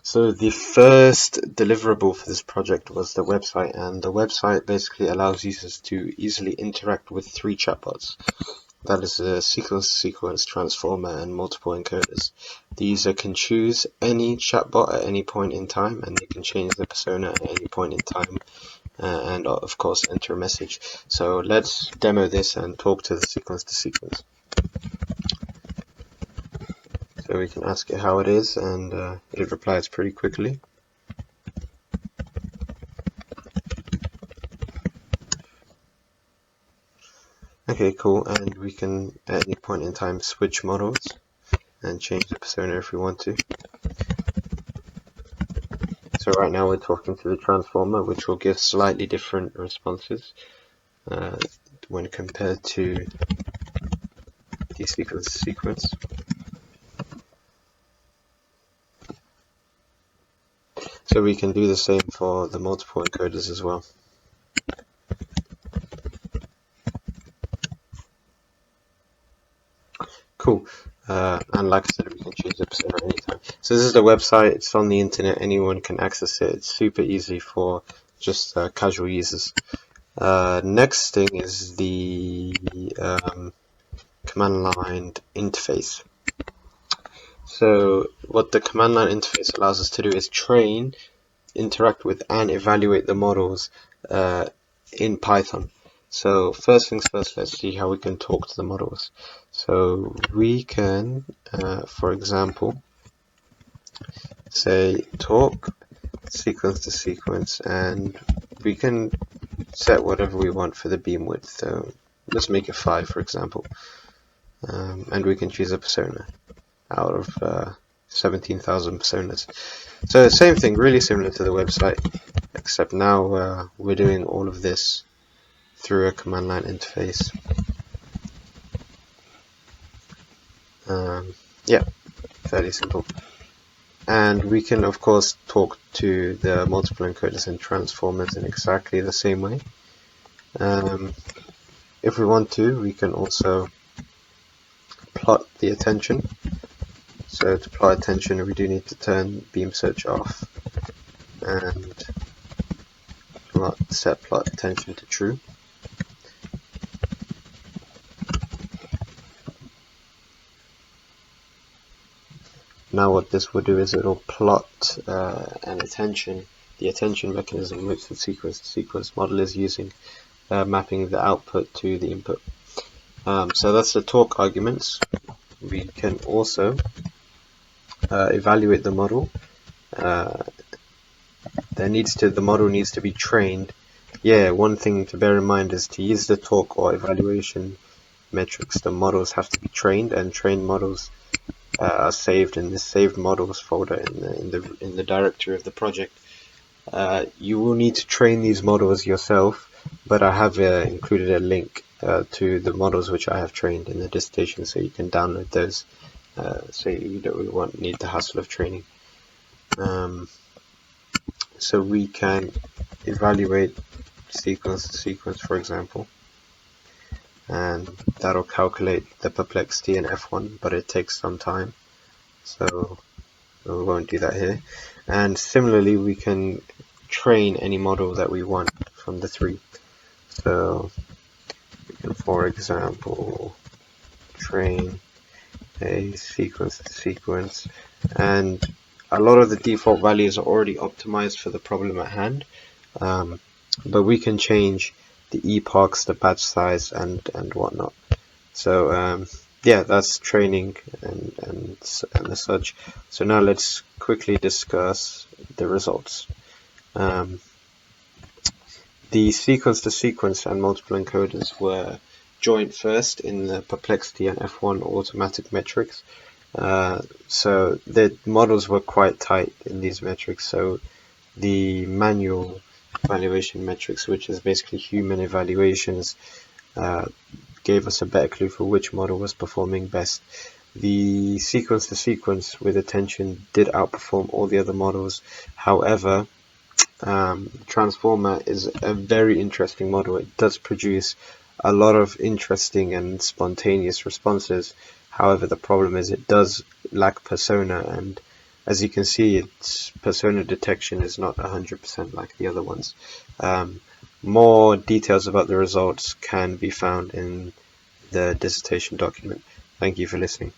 So the first deliverable for this project was the website, and the website basically allows users to easily interact with three chatbots. That is a sequence, transformer, and multiple encoders. The user can choose any chatbot at any point in time, and they can change the persona at any point in time, and of course enter a message. So let's demo this and talk to the sequence to sequence. So we can ask it how it is, and it replies pretty quickly. Okay, cool, and we can at any point in time switch models and change the persona if we want to. So right now we're talking to the transformer, which will give slightly different responses when compared to the sequence. So we can do the same for the multiple encoders as well. Cool. And like I said, we can change the persona anytime. So this is the website. It's on the internet. Anyone can access it. It's super easy for just casual users. Next thing is the command line interface. So what the command line interface allows us to do is train, interact with, and evaluate the models in Python. So first things first, let's see how we can talk to the models. So we can, for example, say talk sequence to sequence, and we can set whatever we want for the beam width. So let's make it 5, for example, and we can choose a persona out of 17,000 personas. So same thing, really similar to the website, except now we're doing all of this through a command line interface. Yeah, fairly simple. And we can of course talk to the multiple encoders and transformers in exactly the same way. If we want to, we can also plot the attention. So to plot attention, we do need to turn beam search off and set plot attention to true. Now what this will do is it will plot the attention mechanism which the sequence to sequence model is using, mapping the output to the input. So that's the talk arguments. We can also evaluate the model. The model needs to be trained. Yeah, one thing to bear in mind is to use the talk or evaluation metrics, the models have to be trained, and trained models are saved in the saved models folder in the directory of the project. You will need to train these models yourself, but I have included a link to the models which I have trained in the dissertation, so you can download those. So you don't really need the hassle of training. So we can evaluate sequence to sequence, for example, and that'll calculate the perplexity in F1, but it takes some time, so we won't do that here. And similarly, we can train any model that we want from the 3. So we can, for example, train a sequence to sequence, and a lot of the default values are already optimized for the problem at hand, but we can change the epochs, the batch size, and whatnot. So yeah, that's training and as such. So now let's quickly discuss the results. The sequence to sequence and multiple encoders were joined first in the perplexity and F1 automatic metrics. So the models were quite tight in these metrics, so the manual evaluation metrics, which is basically human evaluations, gave us a better clue for which model was performing best. The sequence to sequence with attention did outperform all the other models. However, Transformer is a very interesting model. It does produce a lot of interesting and spontaneous responses. However, the problem is it does lack persona, and As you can see, its persona detection is not 100% like the other ones. More details about the results can be found in the dissertation document. Thank you for listening.